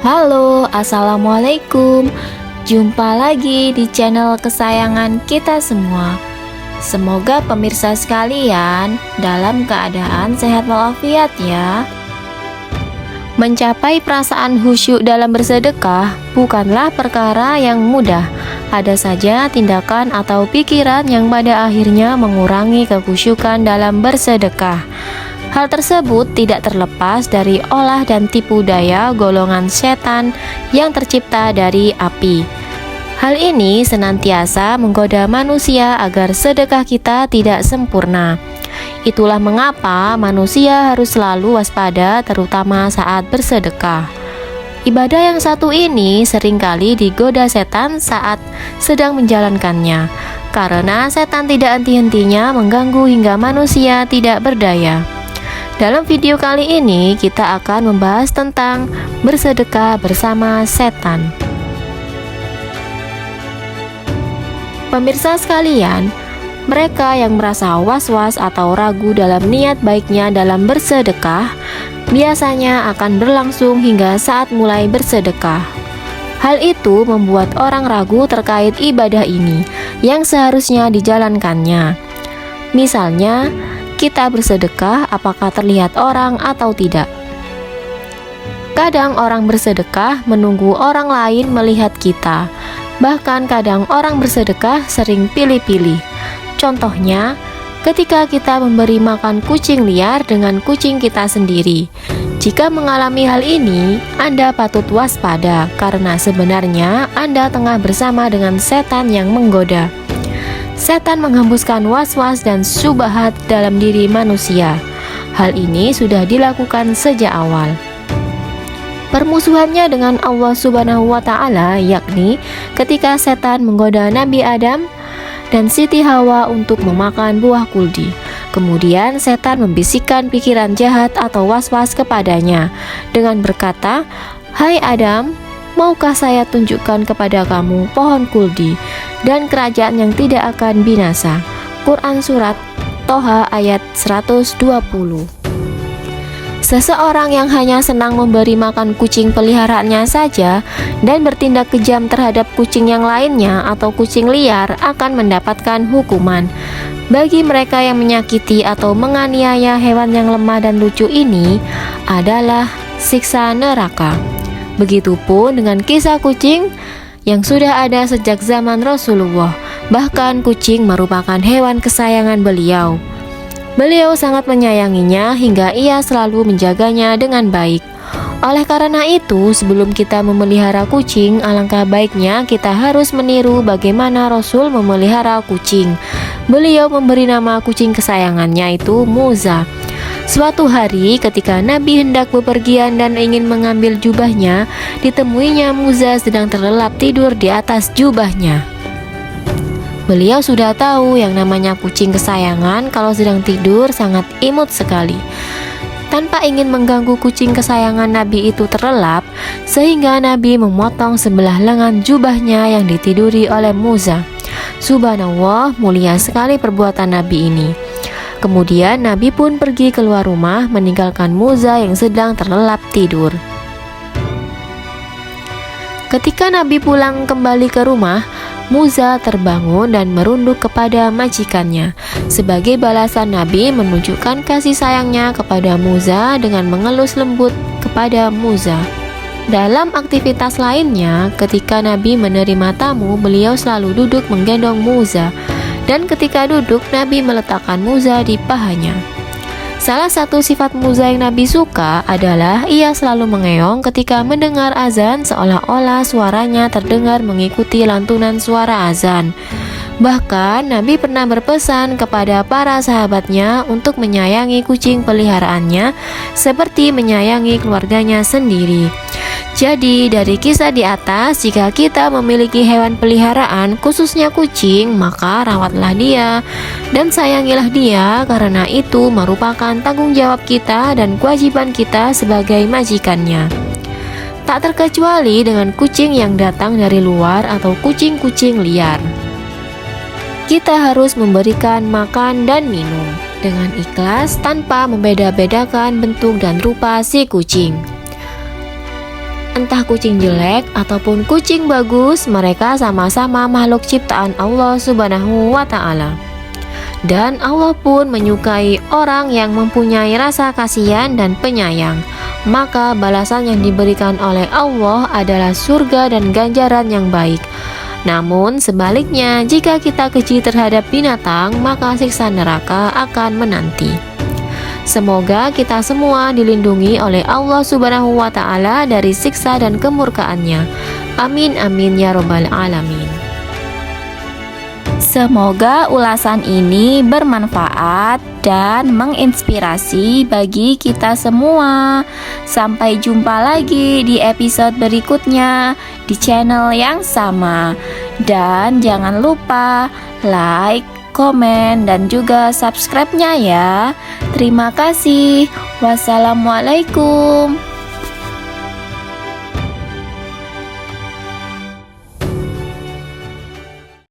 Halo, assalamualaikum. Jumpa lagi di channel kesayangan kita semua. Semoga pemirsa sekalian dalam keadaan sehat walafiat ya. Mencapai perasaan khusyuk dalam bersedekah bukanlah perkara yang mudah. Ada saja tindakan atau pikiran yang pada akhirnya mengurangi kekhusyukan dalam bersedekah. Hal tersebut tidak terlepas dari olah dan tipu daya golongan setan yang tercipta dari api. Hal ini senantiasa menggoda manusia agar sedekah kita tidak sempurna. Itulah mengapa manusia harus selalu waspada terutama saat bersedekah. Ibadah yang satu ini seringkali digoda setan saat sedang menjalankannya, karena setan tidak henti-hentinya mengganggu hingga manusia tidak berdaya. Dalam video kali ini kita akan membahas tentang bersedekah bersama setan. Pemirsa sekalian, mereka yang merasa was-was atau ragu dalam niat baiknya dalam bersedekah biasanya akan berlangsung hingga saat mulai bersedekah. Hal itu membuat orang ragu terkait ibadah ini yang seharusnya dijalankannya. Misalnya, kita bersedekah apakah terlihat orang atau tidak. Kadang orang bersedekah menunggu orang lain melihat kita. Bahkan kadang orang bersedekah sering pilih-pilih. Contohnya, ketika kita memberi makan kucing liar dengan kucing kita sendiri. Jika mengalami hal ini, Anda patut waspada karena sebenarnya Anda tengah bersama dengan setan yang menggoda. Setan menghembuskan was-was dan syubhat dalam diri manusia. Hal ini sudah dilakukan sejak awal. Permusuhannya dengan Allah Subhanahu wa Ta'ala, yakni ketika setan menggoda Nabi Adam dan Siti Hawa untuk memakan buah kuldi. Kemudian setan membisikkan pikiran jahat atau was-was kepadanya dengan berkata, "Hai Adam, maukah saya tunjukkan kepada kamu pohon kuldi dan kerajaan yang tidak akan binasa?" Quran Surat Toha ayat 120. Seseorang yang hanya senang memberi makan kucing peliharaannya saja dan bertindak kejam terhadap kucing yang lainnya atau kucing liar akan mendapatkan hukuman. Bagi mereka yang menyakiti atau menganiaya hewan yang lemah dan lucu ini adalah siksa neraka. Begitupun dengan kisah kucing yang sudah ada sejak zaman Rasulullah. Bahkan kucing merupakan hewan kesayangan beliau. Beliau sangat menyayanginya hingga ia selalu menjaganya dengan baik. Oleh karena itu, sebelum kita memelihara kucing, alangkah baiknya kita harus meniru bagaimana Rasul memelihara kucing. Beliau memberi nama kucing kesayangannya itu Muza. Suatu hari ketika Nabi hendak bepergian dan ingin mengambil jubahnya, ditemuinya Muza sedang terlelap tidur di atas jubahnya. Beliau sudah tahu yang namanya kucing kesayangan kalau sedang tidur sangat imut sekali. Tanpa ingin mengganggu kucing kesayangan Nabi itu terlelap, sehingga Nabi memotong sebelah lengan jubahnya yang ditiduri oleh Muza. Subhanallah, mulia sekali perbuatan Nabi ini. Kemudian Nabi pun pergi keluar rumah meninggalkan Muza yang sedang terlelap tidur. Ketika Nabi pulang kembali ke rumah, Muza terbangun dan merunduk kepada majikannya. Sebagai balasan, Nabi menunjukkan kasih sayangnya kepada Muza dengan mengelus lembut kepada Muza. Dalam aktivitas lainnya, ketika Nabi menerima tamu, beliau selalu duduk menggendong Muza. Dan ketika duduk, Nabi meletakkan Muza di pahanya. Salah satu sifat Muza yang Nabi suka adalah ia selalu mengeong ketika mendengar azan, seolah-olah suaranya terdengar mengikuti lantunan suara azan. Bahkan Nabi pernah berpesan kepada para sahabatnya untuk menyayangi kucing peliharaannya seperti menyayangi keluarganya sendiri. Jadi dari kisah di atas, jika kita memiliki hewan peliharaan, khususnya kucing, maka rawatlah dia dan sayangilah dia, karena itu merupakan tanggung jawab kita dan kewajiban kita sebagai majikannya. Tak terkecuali dengan kucing yang datang dari luar atau kucing-kucing liar. Kita harus memberikan makan dan minum dengan ikhlas tanpa membeda-bedakan bentuk dan rupa si kucing. Entah kucing jelek ataupun kucing bagus, mereka sama-sama makhluk ciptaan Allah Subhanahu wa Ta'ala. Dan Allah pun menyukai orang yang mempunyai rasa kasihan dan penyayang. Maka balasan yang diberikan oleh Allah adalah surga dan ganjaran yang baik. Namun sebaliknya, jika kita keji terhadap binatang, maka siksa neraka akan menanti. Semoga kita semua dilindungi oleh Allah Subhanahu wa Ta'ala dari siksa dan kemurkaannya. Amin amin ya robbal alamin. Semoga ulasan ini bermanfaat dan menginspirasi bagi kita semua. Sampai jumpa lagi di episode berikutnya di channel yang sama. Dan jangan lupa like, komen, dan juga subscribe-nya ya. Terima kasih. Wassalamualaikum.